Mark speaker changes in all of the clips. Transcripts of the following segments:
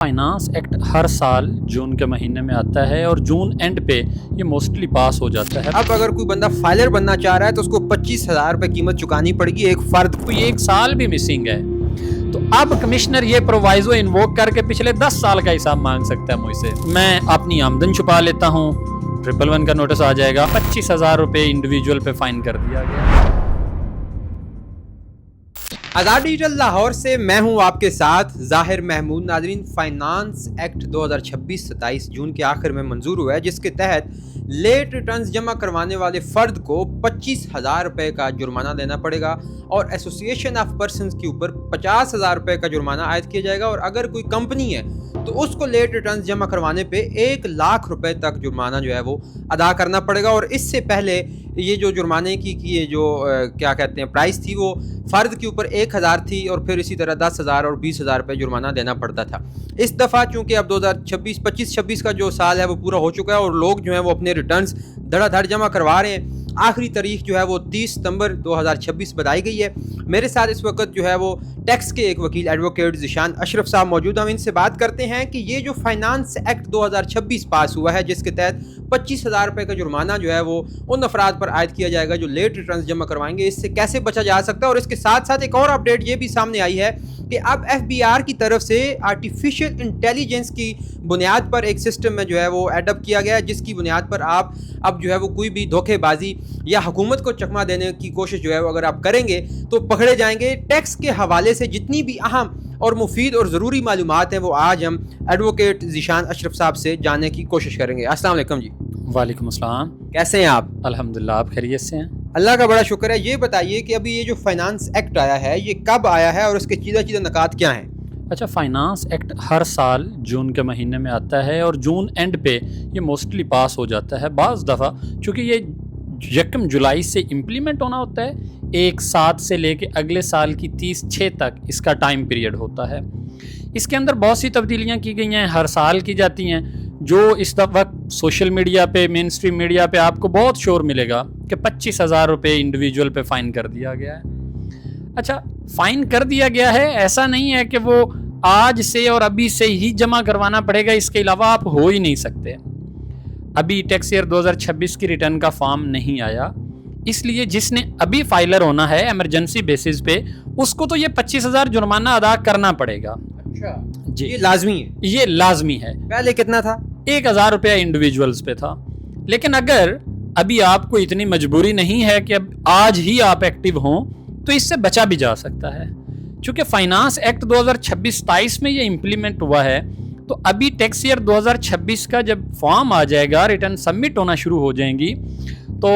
Speaker 1: Finance act हर साल जून के महीने में आता है और जून एंड पे ये मोस्टली पास हो जाता है।
Speaker 2: अब अगर कोई बंदा फाइलर बनना चाह रहा है तो उसको 25,000 रुपए कीमत चुकानी पड़ेगी एक फर्द को।
Speaker 1: कोई एक साल भी मिसिंग है तो अब कमिश्नर ये प्रोवाइजो इन्वोक करके पिछले 10 साल का हिसाब मांग सकता है मुझसे। मैं अपनी आमदन छुपा लेता हूँ, 111 का नोटिस आ जाएगा, 25,000 रुपए इंडिविजुअल पे फाइन कर दिया गया।
Speaker 2: आज़ाद डिजिटल लाहौर से मैं हूं आपके साथ ज़ाहिर महमूद। नाज़रीन, फाइनेंस एक्ट 2026 27 जून के आखिर में मंजूर हुआ है, जिसके तहत लेट रिटर्न्स जमा करवाने वाले फ़र्द को 25,000 रुपये का जुर्माना देना पड़ेगा और एसोसिएशन ऑफ पर्सनस के ऊपर 50,000 रुपये का जुर्माना आयद किया जाएगा। और अगर कोई कंपनी है तो उसको लेट रिटर्न्स जमा करवाने पे 1 लाख रुपए तक जुर्माना जो है वो अदा करना पड़ेगा। और इससे पहले ये जो जुर्माने की ये जो क्या कहते हैं प्राइस थी, वो फ़र्द के ऊपर 1,000 थी और फिर इसी तरह 10,000 और 20,000 रुपये जुर्माना देना पड़ता था। इस दफ़ा चूँकि अब 2025-26 का जो साल है वो पूरा हो चुका है और लोग जो हैं वो अपने रिटर्न्स धड़ाधड़ जमा करवा रहे हैं। आखिरी तारीख जो है वो 30 सितंबर 2026 बताई गई है। मेरे साथ इस वक्त जो है वो टैक्स के एक वकील एडवोकेट ज़ीशान अशरफ साहब मौजूद हैं। हम इनसे बात करते हैं कि ये जो फाइनेंस एक्ट 2026 पास हुआ है, जिसके तहत 25,000 रुपये का जुर्माना जो है वो उन अफराद पर आयद किया जाएगा जो लेट रिटर्न्स जमा करवाएंगे, इससे कैसे बचा जा सकता है। और इसके साथ साथ एक और अपडेट ये भी सामने आई है कि अब FBI की तरफ से आर्टिफिशियल इंटेलिजेंस की बुनियाद पर एक सिस्टम में जो है वो एडप्ट किया गया है, जिसकी बुनियाद पर आप अब जो है वो कोई भी धोखेबाजी या हुकूमत को चकमा देने की कोशिश जो है वो अगर आप करेंगे तो पकड़े जाएंगे। टैक्स के हवाले से जितनी भी अहम और मुफीद और ज़रूरी मालूमात हैं वो आज हम एडवोकेट ज़ीशान अशरफ साहब से जानने की कोशिश करेंगे। अस्सलाम वालेकुम जी।
Speaker 1: वालेकुम अस्सलाम।
Speaker 2: कैसे हैं आप?
Speaker 1: अल्हम्दुलिल्लाह, आप खैरियत से हैं?
Speaker 2: अल्लाह का बड़ा शुक्र है। ये बताइए कि अभी ये जो फाइनेंस एक्ट आया है ये कब आया है और उसके चीज़ा नकात क्या हैं?
Speaker 1: अच्छा, फाइनेंस एक्ट हर साल जून के महीने में आता है और जून एंड पे ये मोस्टली पास हो जाता है। बाज़ दफ़ा चूँकि ये 1 जुलाई से इम्प्लीमेंट होना होता है, 1/7 से लेके अगले साल की 30/6 तक इसका टाइम पीरियड होता है। इसके अंदर बहुत सी तब्दीलियाँ की गई हैं, हर साल की जाती हैं, जो इस वक्त सोशल मीडिया पे, मेन स्ट्रीम मीडिया पे आपको बहुत शोर मिलेगा कि 25,000 रुपये इंडिविजुअल पे फ़ाइन कर दिया गया है। अच्छा, फ़ाइन कर दिया गया है, ऐसा नहीं है कि वो आज से और अभी से ही जमा करवाना पड़ेगा, इसके अलावा आप हो ही नहीं सकते। अभी टैक्स ईयर 2026 की रिटर्न का फॉर्म नहीं आया, इसलिए जिसने अभी फाइलर होना है इमरजेंसी बेसिस पे, उसको तो ये 25,000 जुर्माना अदा करना पड़ेगा।
Speaker 2: अच्छा
Speaker 1: जी,
Speaker 2: ये लाजमी है?
Speaker 1: ये लाजमी है।
Speaker 2: पहले कितना था?
Speaker 1: 1,000 रुपया इंडिविजुअल्स पे था। लेकिन अगर अभी आपको इतनी मजबूरी नहीं है कि अब आज ही आप एक्टिव हों, तो इससे बचा भी जा सकता है। चूँकि फाइनेंस एक्ट 2026-27 में ये इम्प्लीमेंट हुआ है, तो अभी टैक्स ईयर 2026 का जब फॉर्म आ जाएगा, रिटर्न सबमिट होना शुरू हो जाएंगी, तो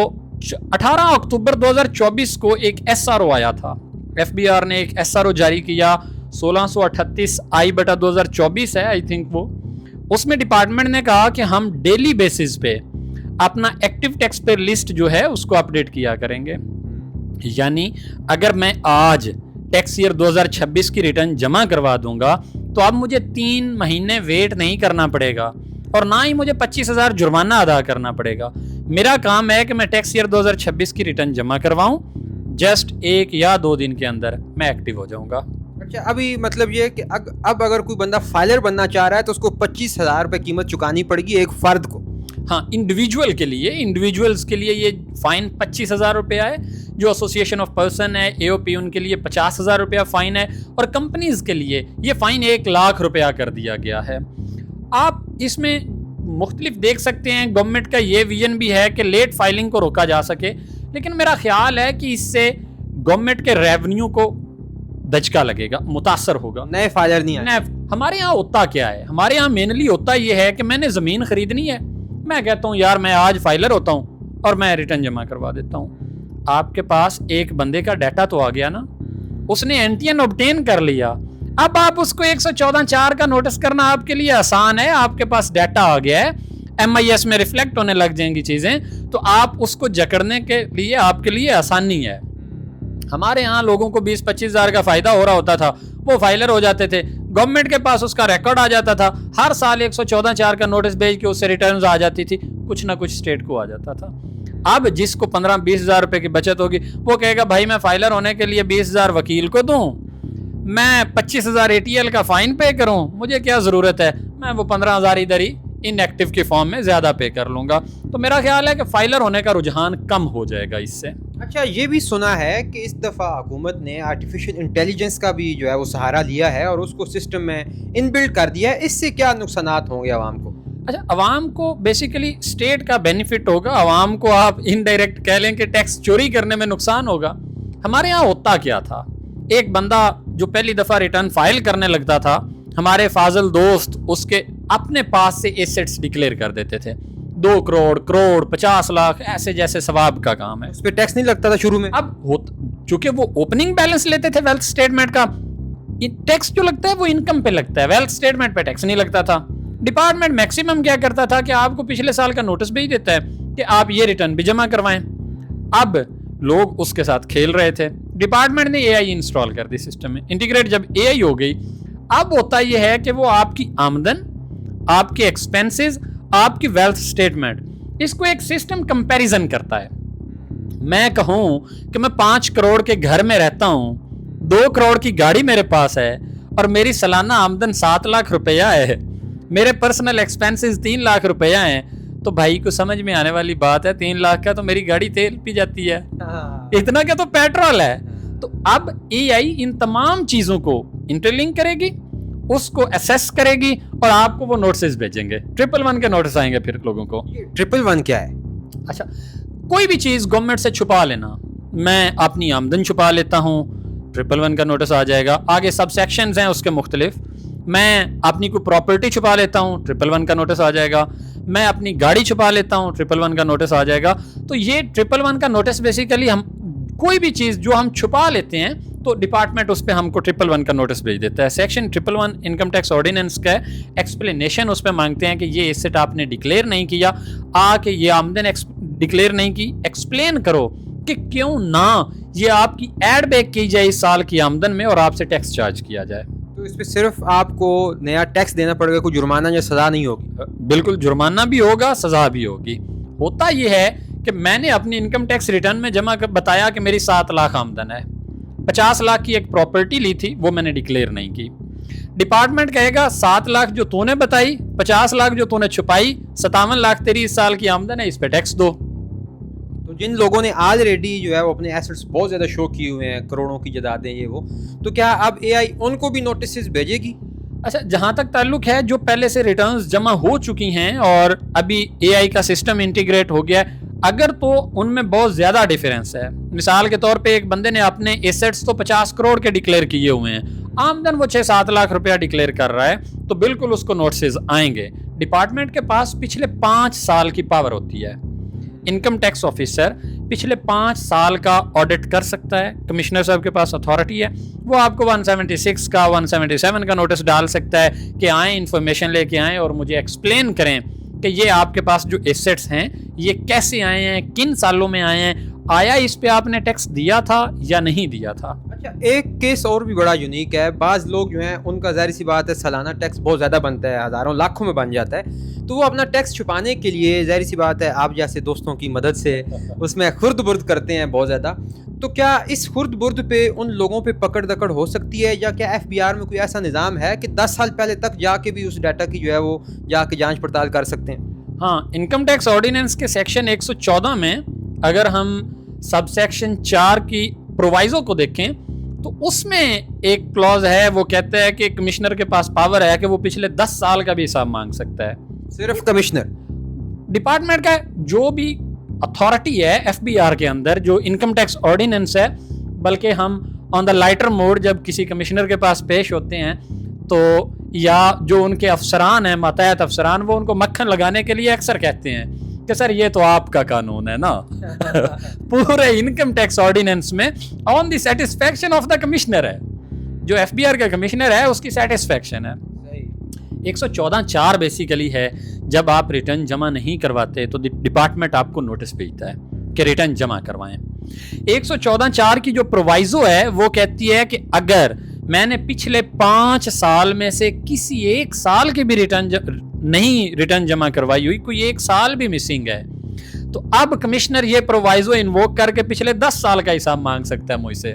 Speaker 1: 18 अक्टूबर 2024 को एक SRO आया था। FBR ने एक SRO जारी किया, 1638 I/2024 है आई थिंक वो। उसमें डिपार्टमेंट ने कहा कि हम डेली बेसिस पे अपना एक्टिव टैक्स पेयर लिस्ट जो है उसको अपडेट किया करेंगे। यानी अगर मैं आज टैक्स ईयर 2026 की रिटर्न जमा करवा दूंगा तो अब मुझे 3 महीने वेट नहीं करना पड़ेगा और ना ही मुझे 25,000 जुर्माना अदा करना पड़ेगा। मेरा काम है कि मैं टैक्स ईयर 2026 की रिटर्न जमा करवाऊं, जस्ट 1 या 2 दिन के अंदर मैं एक्टिव हो जाऊंगा।
Speaker 2: अच्छा, अभी मतलब ये कि अब अगर कोई बंदा फाइलर बनना चाह रहा है तो उसको 25,000 रुपये कीमत चुकानी पड़ेगी एक फ़र्द को।
Speaker 1: हाँ, इंडिविजुअल्स के लिए ये फाइन 25,000 रुपया है। जो एसोसिएशन ऑफ पर्सन है, AOP, उनके लिए 50,000 रुपया फ़ाइन है और कंपनीज के लिए ये फ़ाइन 1 लाख रुपया कर दिया गया है। आप इसमें मुख्तलिफ देख सकते हैं, गवर्नमेंट का ये विजन भी है कि लेट फाइलिंग को रोका जा सके, लेकिन मेरा ख्याल है कि इससे गवर्नमेंट के रेवेन्यू को दचका लगेगा, मुतासर होगा।
Speaker 2: नए फाइलर नहीं आए।
Speaker 1: हमारे यहाँ होता क्या है, हमारे यहाँ मेनली होता ये है कि मैंने ज़मीन खरीदनी है, मैं कहता हूँ यार मैं आज फाइलर होता हूँ और मैं रिटर्न जमा करवा देता हूँ। आपके पास एक बंदे का डाटा तो आ गया ना, उसने एंटीएन ऑब्टेन कर लिया, अब आप उसको 114(4) का नोटिस करना आपके लिए आसान है। आपके पास डाटा आ गया है, MIS में रिफ्लेक्ट होने लग जाएंगी चीज़ें, तो आप उसको जकड़ने के लिए आपके लिए आसानी है। हमारे यहाँ लोगों को 20-25 हज़ार का फ़ायदा हो रहा होता था, वो फाइलर हो जाते थे, गवर्नमेंट के पास उसका रिकॉर्ड आ जाता था, हर साल 114(4) का नोटिस भेज के उससे रिटर्न्स आ जाती थी, कुछ ना कुछ स्टेट को आ जाता था। अब जिसको 15-20 हज़ार रुपये की बचत होगी वो कहेगा भाई मैं फाइलर होने के लिए 20,000 वकील को दूं, میں 25,000 ATL کا فائن پے کروں, مجھے کیا ضرورت ہے, میں وہ 15,000 ادھر ہی ان ایکٹیو کی فارم میں زیادہ پے کر لوں گا. تو میرا خیال ہے کہ فائلر ہونے کا رجحان کم ہو جائے گا اس سے.
Speaker 2: اچھا, یہ بھی سنا ہے کہ اس دفعہ حکومت نے آرٹیفیشل انٹیلیجنس کا بھی جو ہے وہ سہارا لیا ہے اور اس کو سسٹم میں ان بلڈ کر دیا ہے. اس سے کیا نقصانات ہوں گے عوام کو؟
Speaker 1: اچھا, عوام کو بیسیکلی اسٹیٹ کا بینیفٹ ہوگا, عوام کو آپ انڈائریکٹ کہہ لیں کہ ٹیکس چوری کرنے میں نقصان ہوگا. ہمارے یہاں ہوتا کیا تھا, ایک بندہ جو پہلی دفعہ ریٹرن فائل کرنے لگتا تھا, ہمارے فاضل دوست اس کے اپنے پاس سے ایسٹس ڈکلیئر کر دیتے تھے, 2 کروڑ 50 لاکھ, ایسے جیسے ثواب کا کام ہے.
Speaker 2: اس پہ ٹیکس نہیں لگتا تھا شروع میں.
Speaker 1: اب چونکہ وہ اوپننگ بیلنس لیتے تھے ویلتھ اسٹیٹمنٹ کا, ٹیکس جو لگتا ہے وہ انکم پہ لگتا ہے, ویلتھ اسٹیٹمنٹ پہ ٹیکس نہیں لگتا تھا. ڈپارٹمنٹ میکسیمم کیا کرتا تھا کہ آپ کو پچھلے سال کا نوٹس بھیج دیتا ہے کہ آپ یہ ریٹرن بھی جمع کروائیں. اب لوگ اس کے ساتھ کھیل رہے تھے. ڈپارٹمنٹ نے اے آئی انسٹال کر دی سسٹم میں, انٹیگریٹ جب اے آئی ہو گئی, اب ہوتا یہ ہے کہ وہ آپ کی آمدن, آپ کے ایکسپینسز, آپ کی ویلتھ اسٹیٹمنٹ, اس کو ایک سسٹم کمپیریزن کرتا ہے. میں کہوں کہ میں 5 کروڑ کے گھر میں رہتا ہوں, 2 کروڑ کی گاڑی میرے پاس ہے اور میری سالانہ آمدن 7 لاکھ روپیہ ہے, میرے پرسنل ایکسپینسز 3 لاکھ روپیہ ہیں, تو بھائی کو سمجھ میں آنے والی بات ہے 3 لاکھ کا تو میری گاڑی تیل پی جاتی ہے, اتنا کیا تو پیٹرول ہے. تو اب اے آئی ان تمام چیزوں کو انٹرلنک کرے گی, اس کو اسیس کرے گی اور آپ کو وہ نوٹسز بھیجیں گے. 111 کے نوٹس آئیں گے پھر لوگوں کو.
Speaker 2: 111 کیا ہے؟
Speaker 1: اچھا, کوئی بھی چیز گورنمنٹ سے چھپا لینا, میں اپنی آمدن چھپا لیتا ہوں, 111 کا نوٹس آ جائے گا. آگے سب سیکشنز ہیں اس کے مختلف, میں اپنی کوئی پراپرٹی چھپا لیتا ہوں, 111 کا نوٹس آ جائے گا. میں اپنی گاڑی چھپا لیتا ہوں, 111 کا نوٹس آ جائے گا. تو یہ 111 کا نوٹس بیسیکلی ہم کوئی بھی چیز جو ہم چھپا لیتے ہیں تو ڈپارٹمنٹ اس پہ ہم کو 111 کا نوٹس بھیج دیتا ہے. سیکشن 111 انکم ٹیکس آرڈیننس کا ایکسپلینیشن اس پہ مانگتے ہیں کہ یہ ایسٹ آپ نے ڈکلیئر نہیں کیا, آ کے یہ آمدن ڈکلیئر نہیں کی, ایکسپلین کرو کہ کیوں نہ یہ آپ کی ایڈ بیک کی جائے اس سال کی آمدن میں اور آپ سے ٹیکس چارج کیا جائے.
Speaker 2: تو اس پہ صرف آپ کو نیا ٹیکس دینا پڑے گا, کوئی جرمانہ یا سزا نہیں ہوگی؟
Speaker 1: بالکل, جرمانہ بھی ہوگا, سزا بھی ہوگی. ہوتا یہ ہے کہ میں نے اپنی انکم ٹیکس ریٹرن میں جمع بتایا کہ میری 7 لاکھ آمدن ہے, 50 لاکھ کی ایک پراپرٹی لی تھی وہ میں نے ڈکلیئر نہیں کی. ڈپارٹمنٹ کہے گا 7 لاکھ جو تو نے بتائی, 50 لاکھ جو تو نے چھپائی, 57 لاکھ تیری اس سال کی آمدن ہے, اس پہ ٹیکس دو.
Speaker 2: تو جن لوگوں نے آلریڈی جو ہے وہ اپنے ایسٹس بہت زیادہ شو کیے ہوئے ہیں, کروڑوں کی جائیدادیں یہ وہ, تو کیا اب اے آئی ان کو بھی نوٹسز بھیجے گی؟
Speaker 1: اچھا, جہاں تک تعلق ہے جو پہلے سے ریٹرنز جمع ہو چکی ہیں اور ابھی اے آئی کا سسٹم انٹیگریٹ ہو گیا ہے, اگر تو ان میں بہت زیادہ ڈیفرنس ہے, مثال کے طور پہ ایک بندے نے اپنے ایسٹس تو 50 کروڑ کے ڈکلیئر کیے ہوئے ہیں, آمدن وہ 6-7 لاکھ روپیہ ڈکلیئر کر رہا ہے, تو بالکل اس کو نوٹسز آئیں گے. ڈپارٹمنٹ کے پاس پچھلے 5 سال کی پاور ہوتی ہے. انکم ٹیکس آفیسر پچھلے 5 سال کا آڈٹ کر سکتا ہے, کمشنر صاحب کے پاس اتھارٹی ہے, وہ آپ کو 176 کا 177 کا نوٹس ڈال سکتا ہے کہ آئیں انفارمیشن لے کے آئیں اور مجھے ایکسپلین کریں کہ یہ آپ کے پاس جو ایسٹس ہیں یہ کیسے آئے ہیں, کن سالوں میں آئے ہیں, آیا اس پہ آپ نے ٹیکس دیا تھا یا نہیں دیا تھا.
Speaker 2: اچھا, ایک کیس اور بھی بڑا یونیک ہے. بعض لوگ جو ہیں ان کا ظاہر سی بات ہے سالانہ ٹیکس بہت زیادہ بنتا ہے, ہزاروں لاکھوں میں بن جاتا ہے, تو وہ اپنا ٹیکس چھپانے کے لیے ظاہر سی بات ہے آپ جیسے دوستوں کی مدد سے اس میں خرد برد کرتے ہیں بہت زیادہ. تو کیا اس خرد برد پہ ان لوگوں پہ پکڑ دکڑ ہو سکتی ہے, یا کیا ایف بی آر میں کوئی ایسا نظام ہے کہ 10 سال پہلے تک جا کے بھی اس ڈیٹا کی جو ہے وہ جا کے جانچ پڑتال کر سکتے ہیں؟
Speaker 1: ہاں, انکم ٹیکس آرڈیننس کے سیکشن 114 میں اگر ہم سب سیکشن 4 کی پرووائزو کو دیکھیں تو اس میں ایک کلوز ہے, وہ کہتا ہے کہ کمشنر کے پاس پاور ہے کہ وہ پچھلے 10 سال کا بھی حساب مانگ سکتا ہے.
Speaker 2: صرف کمشنر؟
Speaker 1: ڈپارٹمنٹ کا جو بھی اتھارٹی ہے ایف بی آر کے اندر جو انکم ٹیکس آرڈیننس ہے, بلکہ ہم آن دا لائٹر موڈ جب کسی کمشنر کے پاس پیش ہوتے ہیں تو یا جو ان کے افسران ہیں, ماتحت افسران, وہ ان کو مکھن لگانے کے لیے اکثر کہتے ہیں کہ سر یہ تو آپ کا قانون ہے نا. پورے انکم ٹیکس آرڈیننس میں on the satisfaction of the commissioner ہے, جو ایف بی آر کا کمشنر ہے اس کی سیٹسفیکشن ہے. 114(4) بیسیکلی ہے جب آپ ریٹرن جمع نہیں کرواتے تو ڈپارٹمنٹ آپ کو نوٹس بھیجتا ہے کہ ریٹرن جمع کروائیں. 114(4) کی جو پرووائزو ہے وہ کہتی ہے کہ اگر میں نے پچھلے 5 سال میں سے کسی ایک سال کی بھی ریٹرن جمع کروائی ہوئی, کوئی ایک سال بھی مسنگ ہے, تو اب کمشنر یہ پرووائزو انووک کر کے پچھلے 10 سال کا حساب مانگ سکتا ہے مجھ سے.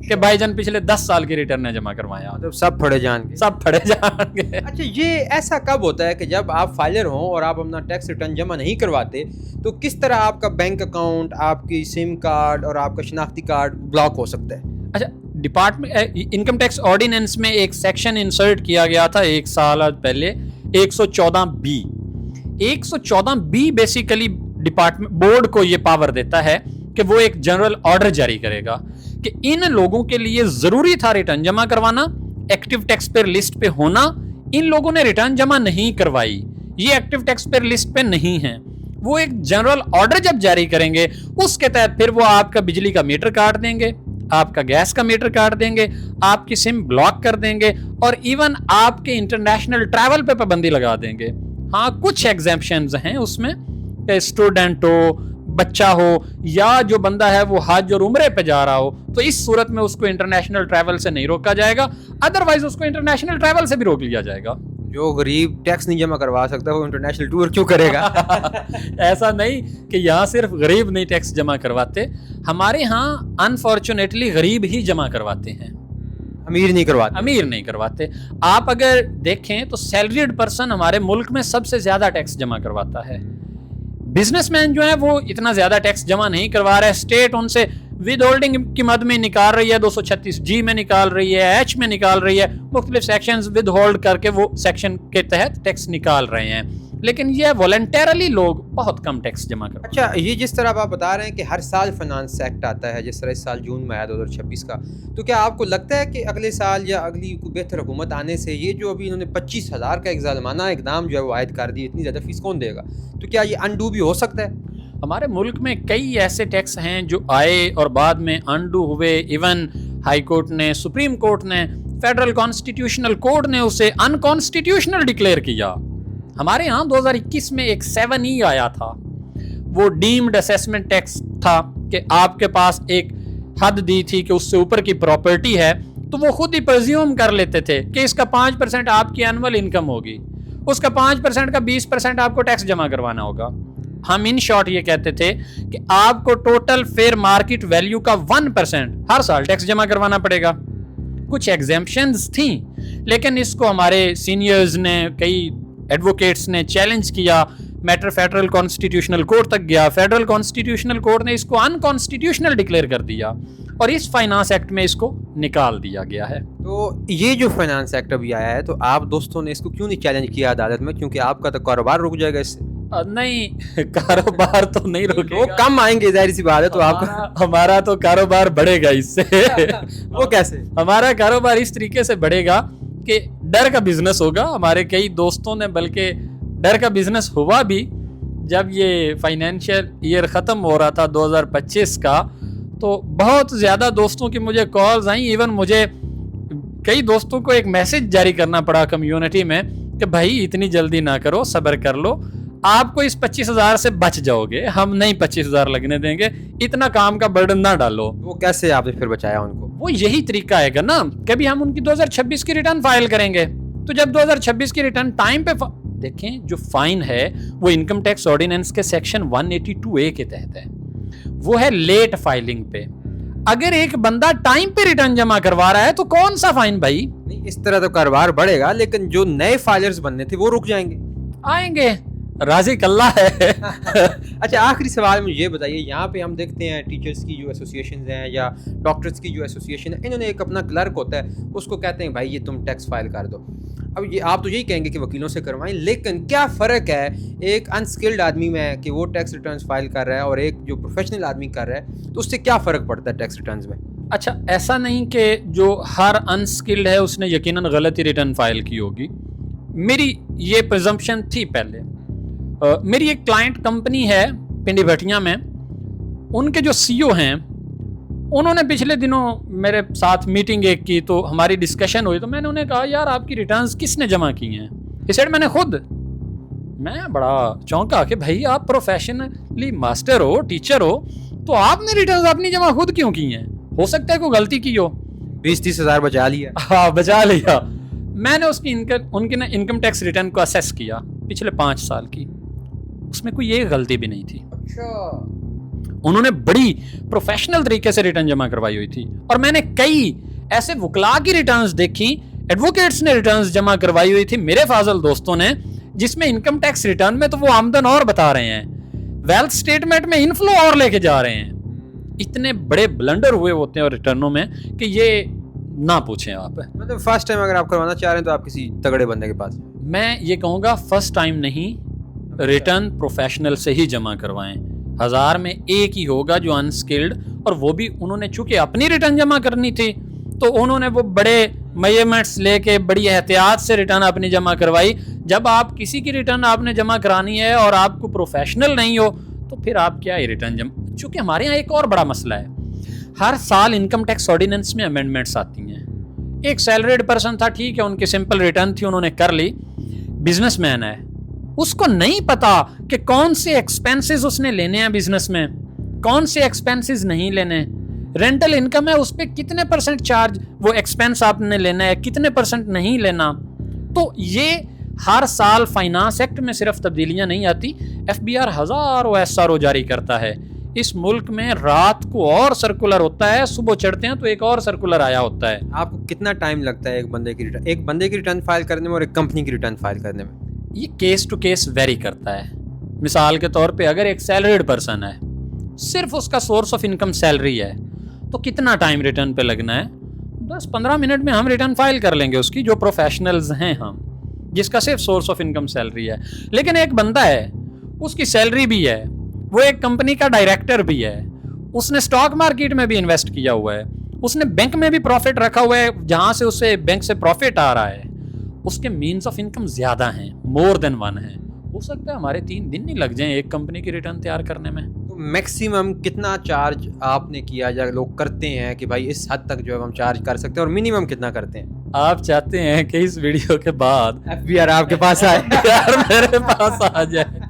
Speaker 1: کہ بھائی جان پچھلے 10 سال کی ریٹرن جمع کروایا،
Speaker 2: مطلب سب پڑھے جان گے،
Speaker 1: سب پڑھے جان گے۔
Speaker 2: اچھا یہ ایسا کب ہوتا ہے کہ جب آپ فائلر ہوں اور آپ اپنا ٹیکس ریٹرن جمع نہیں کرواتے تو کس طرح آپ کا بینک اکاؤنٹ، آپ کی سم کارڈ اور آپ کا شناختی کارڈ بلاک ہو سکتا ہے؟
Speaker 1: اچھا، ڈپارٹمنٹ انکم ٹیکس آرڈیننس میں ایک سیکشن انسرٹ کیا گیا تھا 1 سال پہلے، 114B۔ 114B basically department board کو یہ پاور دیتا ہے کہ وہ ایک جنرل آرڈر جاری کرے گا کہ ان لوگوں کے لیے ضروری تھا ریٹرن جمع کروانا، ایکٹیو ٹیکس پیئر لسٹ پہ ہونا، ان لوگوں نے ریٹرن جمع نہیں کروائی، یہ ایکٹیو ٹیکس پیئر لسٹ پہ نہیں ہیں۔ وہ ایک جنرل آرڈر جب جاری کریں گے اس کے تحت پھر وہ آپ کا بجلی کا میٹر کاٹ دیں گے، آپ کا گیس کا میٹر کاٹ دیں گے، آپ کی سم بلاک کر دیں گے، اور ایون آپ کے انٹرنیشنل ٹریول پہ پابندی لگا دیں گے۔ ہاں کچھ ایگزیمپشنز ہیں اس میں کہ اسٹوڈنٹ ہو، بچہ ہو، یا جو بندہ ہے وہ حج اور عمرے پہ جا رہا ہو، تو اس صورت میں اس کو انٹرنیشنل ٹریول سے نہیں روکا جائے گا، ادروائز اس کو انٹرنیشنل ٹریول سے بھی روک لیا جائے گا۔
Speaker 2: جو غریب ٹیکس نہیں جمع کروا سکتا وہ انٹرنیشنل ٹور کیوں کرے گا؟
Speaker 1: ایسا نہیں کہ یہاں صرف غریب نہیں ٹیکس جمع کرواتے، ہمارے ہاں انفارچونیٹلی غریب ہی جمع کرواتے ہیں،
Speaker 2: امیر نہیں کرواتے۔
Speaker 1: امیر نہیں کرواتے۔ آپ اگر دیکھیں تو سیلریڈ پرسن ہمارے ملک میں سب سے زیادہ ٹیکس جمع کرواتا ہے، بزنس مین جو ہے وہ اتنا زیادہ ٹیکس جمع نہیں کروا رہا ہے، اسٹیٹ ان سے ود ہولڈنگ کی مد میں نکال رہی ہے، 236G میں نکال رہی ہے، H میں نکال رہی ہے، مختلف سیکشنز ود ہولڈ کر کے وہ سیکشن کے تحت ٹیکس نکال رہے ہیں، لیکن یہ والنٹیرلی لوگ بہت کم ٹیکس جمع کرتے ہیں۔
Speaker 2: اچھا یہ جس طرح آپ بتا رہے ہیں کہ ہر سال فائنانس ایکٹ آتا ہے، جس طرح اس سال جون میں آیا 2026 کا، تو کیا آپ کو لگتا ہے کہ اگلے سال یا اگلی کوئی بہتر حکومت آنے سے یہ جو ابھی انہوں نے 25,000 کا ایک ظالمانہ اقدام جو ہے وہ عائد کر دی، اتنی زیادہ فیس کون دے گا، تو کیا یہ انڈو بھی ہو سکتا ہے؟
Speaker 1: ہمارے ملک میں کئی ایسے ٹیکس ہیں جو آئے اور بعد میں انڈو ہوئے، ایون ہائی کورٹ نے، سپریم کورٹ نے، فیڈرل کانسٹیٹیوشنل کورٹ نے اسے انکانسٹیٹیوشنل ڈکلیئر کیا۔ ہمارے ہاں 2021 میں ایک 7E آیا تھا، وہ ڈیمڈ اسیسمنٹ ٹیکس تھا کہ آپ کے پاس ایک حد دی تھی کہ اس سے اوپر کی پراپرٹی ہے تو وہ خود ہی پرزیوم کر لیتے تھے کہ اس کا 5% آپ کی اینول انکم ہوگی، اس کا 5% کا 20% آپ کو ٹیکس جمع کروانا ہوگا۔ ہم ان شارٹ یہ کہتے تھے کہ آپ کو ٹوٹل فیئر مارکیٹ ویلیو کا 1% ہر سال ٹیکس جمع کروانا پڑے گا۔ کچھ ایگزیمپشنز تھیں، لیکن اس کو ہمارے سینئرز نے، کئی ایڈوکیٹس نے چیلنج کیا، میٹر فیڈرل کانسٹیٹیوشنل کورٹ تک گیا، فیڈرل کانسٹیٹیوشنل کورٹ نے اس کو انکانسٹیٹیوشنل ڈکلیئر کر دیا اور اس فائنانس ایکٹ میں اس کو نکال دیا گیا ہے۔
Speaker 2: تو یہ جو فائنانس ایکٹ ابھی آیا ہے تو آپ دوستوں نے اس کو کیوں نہیں چیلنج کیا عدالت میں، کیونکہ آپ کا تو کاروبار رک جائے گا اس سے؟
Speaker 1: نہیں، کاروبار تو نہیں رکے
Speaker 2: وہ
Speaker 1: گا،
Speaker 2: کم آئیں گے، ظاہر سی بات ہے، تو آپ کا
Speaker 1: ہمارا تو کاروبار بڑھے گا اس سے۔
Speaker 2: وہ کیسے؟
Speaker 1: ہمارا کاروبار اس طریقے سے بڑھے گا کہ ڈر کا بزنس ہوگا۔ ہمارے کئی دوستوں نے بلکہ ڈر کا بزنس ہوا بھی، جب یہ فائنینشیل ایئر ختم ہو رہا تھا 2025 کا، تو بہت زیادہ دوستوں کی مجھے کالز آئیں، ایون مجھے کئی دوستوں کو ایک میسج جاری کرنا پڑا کمیونٹی میں کہ بھائی اتنی جلدی نہ کرو، صبر کر لو، آپ کو اس 25,000 سے بچ جاؤ گے، ہم نہیں 25,000 لگنے دیں گے، اتنا کام کا برڈن نہ ڈالو۔
Speaker 2: وہ کیسے آپ نے پھر بچایا ان کو؟
Speaker 1: وہ یہی طریقہ آئے گا نا، کبھی ہم ان کی 2026 کی ریٹرن فائل کریں گے، تو جب 2026 کی ریٹرن ٹائم پہ دیکھیں، جو فائن ہے وہ انکم ٹیکس آرڈیننس کے سیکشن 182A کے تحت ہے، وہ ہے لیٹ فائلنگ پہ۔ اگر ایک بندہ ٹائم پہ ریٹرن جمع کروا رہا ہے تو کون سا فائن بھائی؟
Speaker 2: نہیں، اس طرح تو کاروبار بڑھے گا، لیکن جو نئے فائلرز بننے تھے وہ رک جائیں گے۔
Speaker 1: آئیں گے، رازق اللہ ہے۔
Speaker 2: اچھا آخری سوال مجھے یہ بتائیے، یہاں پہ ہم دیکھتے ہیں ٹیچرز کی جو ایسوسیشنز ہیں یا ڈاکٹرز کی جو ایسوسیشن ہے، انہوں نے ایک اپنا کلرک ہوتا ہے، اس کو کہتے ہیں بھائی یہ تم ٹیکس فائل کر دو۔ اب یہ آپ تو یہی کہیں گے کہ وکیلوں سے کروائیں، لیکن کیا فرق ہے ایک انسکلڈ آدمی میں کہ وہ ٹیکس ریٹرنز فائل کر رہا ہے اور ایک جو پروفیشنل آدمی کر رہا ہے، تو اس سے کیا فرق پڑتا ہے ٹیکس ریٹرنز میں؟
Speaker 1: اچھا ایسا نہیں کہ جو ہر انسکلڈ ہے اس نے یقیناً غلطی ریٹرن فائل کی ہوگی، میری یہ پرزمپشن تھی پہلے۔ میری ایک کلائنٹ کمپنی ہے پنڈی بھٹیاں میں، ان کے جو CEO ہیں انہوں نے پچھلے دنوں میرے ساتھ میٹنگ ایک کی، تو ہماری ڈسکشن ہوئی، تو میں نے انہیں کہا یار آپ کی ریٹرنز کس نے جمع کی ہیں؟ اس سائڈ میں نے خود، میں بڑا چونکا کہ بھائی آپ پروفیشنلی ماسٹر ہو، ٹیچر ہو، تو آپ نے ریٹرنز اپنی جمع خود کیوں کی ہیں؟ ہو سکتا ہے کوئی غلطی کی ہو،
Speaker 2: 20-30 ہزار بچا لیا۔
Speaker 1: ہاں بچا لیا۔ میں نے اس کی ان کی انکم ٹیکس ریٹرن کو اسیس کیا پچھلے 5 سال کی، اس میں کوئی ایک غلطی بھی نہیں تھی۔
Speaker 2: اچھا
Speaker 1: उन्होंने बड़ी प्रोफेशनल तरीके से रिटर्न जमा करवाई हुई थी, और मैंने कई ऐसे वकला की रिटर्न्स देखी, एडवोकेट्स ने रिटर्न्स जमा करवाई हुई थी, मेरे फाजल दोस्तों ने, जिसमें इनकम टैक्स रिटर्न में तो वो आमदन और बता रहे हैं, वेल्थ स्टेटमेंट में इनफ्लो और लेके जा रहे हैं। इतने बड़े ब्लंडर हुए होते हैं और रिटर्नों में कि ये ना पूछें आप।
Speaker 2: मतलब फर्स्ट टाइम अगर आप करवाना चाह रहे हैं तो आप किसी तगड़े बंदे के पास,
Speaker 1: मैं ये कहूँगा फर्स्ट टाइम नहीं, रिटर्न प्रोफेशनल से ही जमा करवाएं। 1000 में एक ही होगा जो अनस्किल्ड, और वो भी उन्होंने चूंकि अपनी रिटर्न जमा करनी थी तो उन्होंने वो बड़े मेजरमेंट्स लेके बड़ी एहतियात से रिटर्न अपनी जमा करवाई। जब आप किसी की रिटर्न आपने जमा करानी है और आपको प्रोफेशनल नहीं हो तो फिर आप क्या ही रिटर्न जमा। चूंकि हमारे यहाँ एक और बड़ा मसला है, हर साल इनकम टैक्स ऑर्डिनेंस में अमेंडमेंट्स आती हैं। एक सैलरीड पर्सन था, ठीक है, उनकी सिंपल रिटर्न थी, उन्होंने कर ली। बिजनेसमैन है, उसको नहीं पता कि कौन से एक्सपेंसेस उसने लेने हैं बिजनेस में, कौन से एक्सपेंसेस नहीं लेने। रेंटल इनकम है, उस पर कितने परसेंट चार्ज वो एक्सपेंस आपने लेना है, कितने परसेंट नहीं लेना। तो ये हर साल फाइनेंस एक्ट में सिर्फ तब्दीलियां नहीं आती, FBR हजारों SRO जारी करता है। इस मुल्क में रात को और सर्कुलर होता है, सुबह चढ़ते हैं तो एक और सर्कुलर आया होता है।
Speaker 2: आपको कितना टाइम लगता है एक बंदे की रिटर्न फाइल करने में और एक कंपनी की रिटर्न फाइल करने में?
Speaker 1: ये केस टू केस वेरी करता है। मिसाल के तौर पे अगर एक सैलरीड पर्सन है, सिर्फ उसका सोर्स ऑफ इनकम सैलरी है, तो कितना टाइम रिटर्न पे लगना है? 10-15 मिनट में हम रिटर्न फाइल कर लेंगे उसकी, जो प्रोफेशनल्स हैं हम, जिसका सिर्फ सोर्स ऑफ इनकम सैलरी है। लेकिन एक बंदा है, उसकी सैलरी भी है, वो एक कंपनी का डायरेक्टर भी है, उसने स्टॉक मार्केट में भी इन्वेस्ट किया हुआ है, उसने बैंक में भी प्रॉफिट रखा हुआ है जहां से उसे बैंक से प्रॉफिट आ रहा है, उसके मीन्स ऑफ इनकम ज्यादा हैं, मोर देन वन है। हो सकता है हमारे 3 दिन नहीं लग जाएं एक कंपनी की रिटर्न तैयार करने में।
Speaker 2: तो मैक्सिमम कितना चार्ज आपने किया, या लोग करते हैं कि भाई इस हद तक जो है हम चार्ज कर सकते हैं, और मिनिमम कितना करते हैं?
Speaker 1: आप चाहते हैं कि इस वीडियो के बाद
Speaker 2: FBR आपके पास आए
Speaker 1: यार मेरे पास आ जाए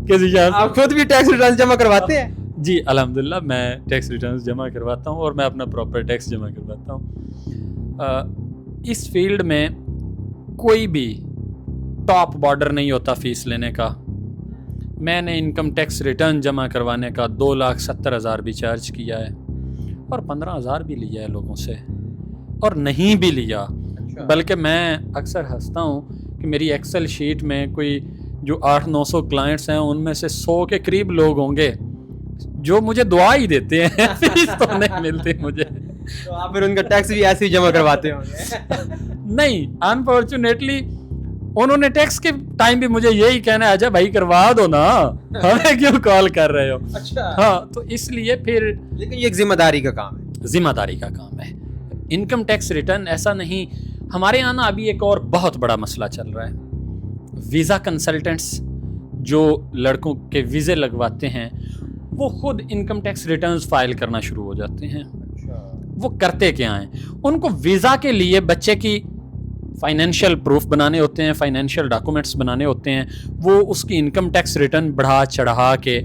Speaker 1: किसी शख्स।
Speaker 2: आप खुद भी टैक्स रिटर्न जमा करवाते हैं?
Speaker 1: जी अल्हम्दुलिल्लाह, मैं टैक्स रिटर्न्स जमा करवाता हूँ और मैं अपना प्रॉपर टैक्स जमा करवाता हूँ। इस फील्ड में कोई भी टॉप बॉर्डर नहीं होता फीस लेने का। मैंने इनकम टैक्स रिटर्न जमा करवाने का 2,70,000 भी चार्ज किया है, और 15,000 भी लिया है लोगों से, और नहीं भी लिया।
Speaker 2: अच्छा।
Speaker 1: बल्कि मैं अक्सर हंसता हूँ कि मेरी एक्सेल शीट में कोई जो 800-900 क्लाइंट्स हैं, उनमें से 100 के करीब लोग होंगे जो मुझे दुआ ही देते हैं, फीस तो नहीं मिलती मुझे।
Speaker 2: तो आप फिर उनका टैक्स भी ऐसे ही जमा करवाते होंगे?
Speaker 1: नहीं, अनफॉर्चुनेटली उन्होंने टैक्स के टाइम भी मुझे यही कहना है, अच्छा भाई करवा दो ना, हमें क्यों कॉल कर रहे हो।
Speaker 2: अच्छा।
Speaker 1: हाँ, तो इसलिए फिर,
Speaker 2: लेकिन ये एक जिम्मेदारी का काम है।
Speaker 1: जिम्मेदारी का काम है इनकम टैक्स रिटर्न। ऐसा नहीं, हमारे यहाँ ना अभी एक और बहुत बड़ा मसला चल रहा है। वीज़ा कंसल्टेंट्स जो लड़कों के वीज़े लगवाते हैं, वो खुद इनकम टैक्स रिटर्न्स फाइल करना शुरू हो जाते हैं। वो करते क्या हैं? उनको वीज़ा के लिए बच्चे की फाइनेंशियल प्रूफ बनाने होते हैं, फाइनेंशियल डॉक्यूमेंट्स बनाने होते हैं, वो उसकी इनकम टैक्स रिटर्न बढ़ा चढ़ा के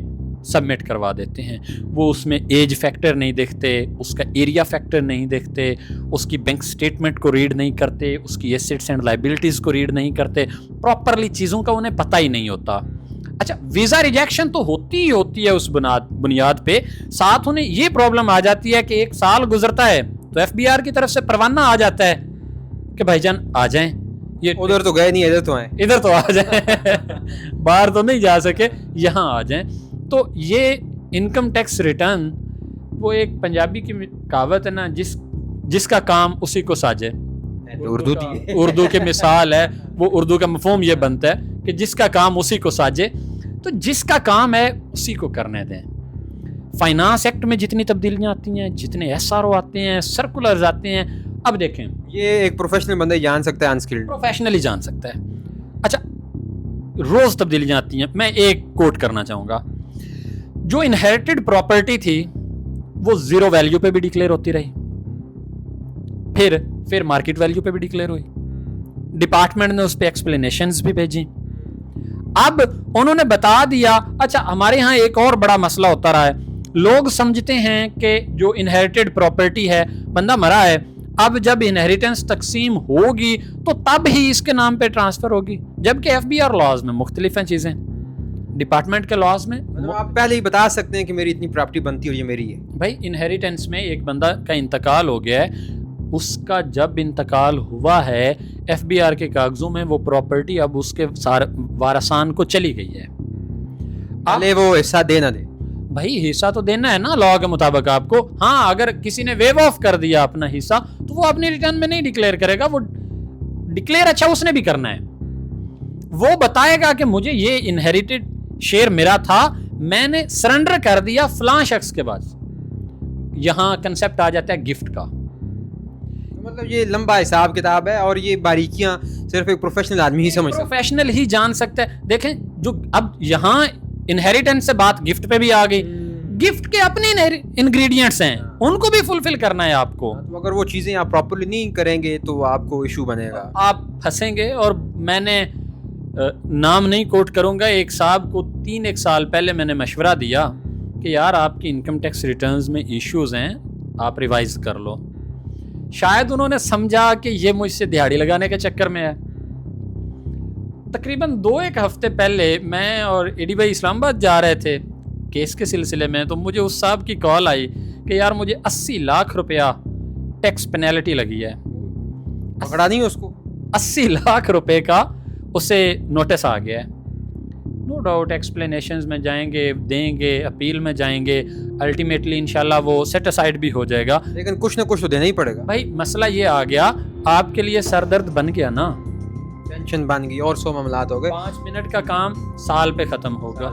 Speaker 1: सबमिट करवा देते हैं। वो उसमें एज फैक्टर नहीं देखते, उसका एरिया फैक्टर नहीं देखते, उसकी बैंक स्टेटमेंट को रीड नहीं करते, उसकी एसेट्स एंड लाइबिलिटीज़ को रीड नहीं करते, प्रॉपरली चीज़ों का उन्हें पता ही नहीं होता। अच्छा, वीज़ा रिजेक्शन तो होती ही होती है उस बुनियाद पे, साथ उन्हें ये प्रॉब्लम आ जाती है कि 1 साल गुजरता है तो FBR की तरफ से परवाना आ जाता है कि भाईजान आ जाएं, ये
Speaker 2: उधर तो गए नहीं, इधर तो आए,
Speaker 1: इधर तो आ जाएं बाहर तो नहीं जा सके, यहाँ आ जाएं। तो ये इनकम टैक्स रिटर्न, वो एक पंजाबी की कहावत है ना, जिसका काम उसी को साजे। उर्दू की मिसाल है, वो उर्दू का मफहूम ये बनता है कि जिसका काम उसी को साजे। तो जिसका काम है उसी को करने दें। फाइनेंस एक्ट में जितनी तब्दीलियां आती हैं, जितने SRO आते हैं, सर्कुलर्स आते हैं, अब देखें,
Speaker 2: ये एक प्रोफेशनल बंदा ही जान सकता है, अनस्किल्ड
Speaker 1: प्रोफेशनली जान सकता है। अच्छा, रोज तब्दीलियां आती हैं। मैं एक कोट करना चाहूँगा, जो इनहेरिटेड प्रॉपर्टी थी वो 0 वैल्यू पे भी डिक्लेयर होती रही, फिर मार्केट वैल्यू पे भी डिक्लेयर हुई, डिपार्टमेंट ने उस पर एक्सप्लेनेशंस भी भेजी। अब उन्होंने बता दिया। अच्छा, हमारे यहाँ एक और बड़ा मसला होता रहा है, लोग समझते हैं कि जो इनहेरिटेड प्रॉपर्टी है, बंदा मरा है, अब जब इनहेरिटेंस तकसीम होगी तो तब ही इसके नाम पे ट्रांसफर होगी, जबकि FBR लॉज में मुख्तलिफ हैं चीजें। डिपार्टमेंट के लॉज में
Speaker 2: मतलब आप पहले ही बता सकते हैं कि मेरी इतनी प्रॉपर्टी बनती है और ये मेरी है।
Speaker 1: भाई इनहेरिटेंस में एक बंदा का इंतकाल हो गया है, उसका जब इंतकाल हुआ है एफबीआर के कागजों में वो प्रॉपर्टी अब उसके वारसान को चली गई है।
Speaker 2: पहले वो हिस्सा दे ना दे,
Speaker 1: भाई हिस्सा तो देना है ना लॉ के मुताबिक आपको। हाँ, अगर किसी ने वेव ऑफ कर दिया अपना हिस्सा तो वो अपनी रिटर्न में नहीं डिक्लेयर करेगा, वो डिक्लेयर अच्छा उसने भी करना है। वो बताएगा कि मुझे ये इनहेरिटेड शेयर मेरा था, मैंने सरेंडर कर दिया फलां शख्स के बाद। यहां कंसेप्ट आ जाता है गिफ्ट का।
Speaker 2: तो मतलब ये लंबा हिसाब किताब है और ये बारीकियां सिर्फ एक प्रोफेशनल आदमी ही समझ सकता है।
Speaker 1: प्रोफेशनल ही जान सकता है। देखें, जो अब यहाँ इनहेरिटेंस से बात गिफ्ट पे भी आ गई, गिफ्ट के अपने इंग्रेडिएंट्स हैं, उनको भी फुलफिल करना है आपको।
Speaker 2: तो अगर वो चीजें आप प्रॉपर्ली नहीं करेंगे तो आपको इशू बनेगा,
Speaker 1: आप फंसेंगे। और मैंने नाम नहीं कोट करूंगा, एक साहब को 3 साल पहले मैंने मशवरा दिया कि यार आपकी इनकम टैक्स रिटर्न्स में इश्यूज हैं, आप रिवाइज कर लो। शायद उन्होंने समझा कि ये मुझसे दिहाड़ी लगाने के चक्कर में है। तकरीबन 2-1 हफ्ते पहले मैं और एडी भाई इस्लामाबाद जा रहे थे केस के सिलसिले में, तो मुझे उस साहब की कॉल आई कि यार मुझे 80 लाख रुपया टैक्स पेनल्टी लगी है।
Speaker 2: पकड़ा नहीं उसको?
Speaker 1: 80 लाख रुपए का उसे नोटिस आ गया है। नो डाउट एक्सप्लेनेशंस में जाएंगे, देंगे, अपील में जाएंगे, अल्टीमेटली इंशाल्लाह वो सेट असाइड भी हो जाएगा।
Speaker 2: लेकिन कुछ ना कुछ तो देना ही पड़ेगा
Speaker 1: भाई मसला ये आ गया, आपके लिए सरदर्द बन गया ना,
Speaker 2: टेंशन बन गई और 100 मामलात हो गए।
Speaker 1: 5 मिनट का काम साल पे खत्म होगा।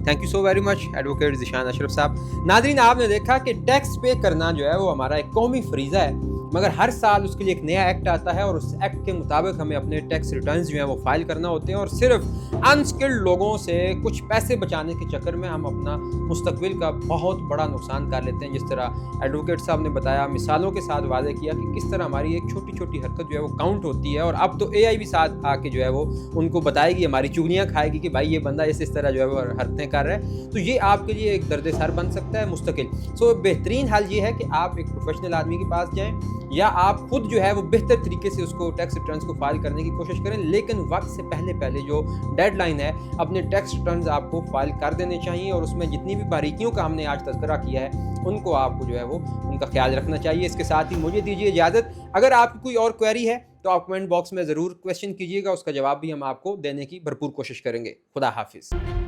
Speaker 2: Thank you so very much advocate Zeeshan Ashraf साहब। नाज़रीन, आपने देखा कि टैक्स पे करना जो है वो हमारा एक कौमी फरीज़ा है, मगर हर साल उसके लिए एक नया एक्ट आता है और उस एक्ट के मुताबिक हमें अपने टैक्स रिटर्न्स जो हैं वो फाइल करना होते हैं। और सिर्फ अनस्किल्ड लोगों से कुछ पैसे बचाने के चक्कर में हम अपना मुस्तकबिल का बहुत बड़ा नुकसान कर लेते हैं। जिस तरह एडवोकेट साहब ने बताया, मिसालों के साथ वादे किया कि किस तरह हमारी एक छोटी छोटी हरकत जो है वो काउंट होती है, और अब तो AI भी साथ आके जो है वो उनको बताएगी, हमारी चुगलियाँ खाएगी कि भाई ये बंदा इस तरह जो है वो हरकतें कर रहा है। तो ये आपके लिए एक दर्द सर बन सकता है मुस्तकिल। सो बेहतरीन हल ये है कि आप एक प्रोफेशनल आदमी के पास जाएँ या आप खुद जो है वो बेहतर तरीके से उसको टैक्स रिटर्न्स को फाइल करने की कोशिश करें। लेकिन वक्त से पहले जो डेडलाइन है, अपने टैक्स रिटर्न्स आपको फाइल कर देने चाहिए और उसमें जितनी भी बारीकियों का हमने आज तज़किरा किया है उनको आपको जो है वो उनका ख्याल रखना चाहिए। इसके साथ ही मुझे दीजिए इजाज़त। अगर आपकी कोई और क्वेरी है तो आप कमेंट बॉक्स में ज़रूर क्वेश्चन कीजिएगा, उसका जवाब भी हम आपको देने की भरपूर कोशिश करेंगे। खुदा हाफिज़।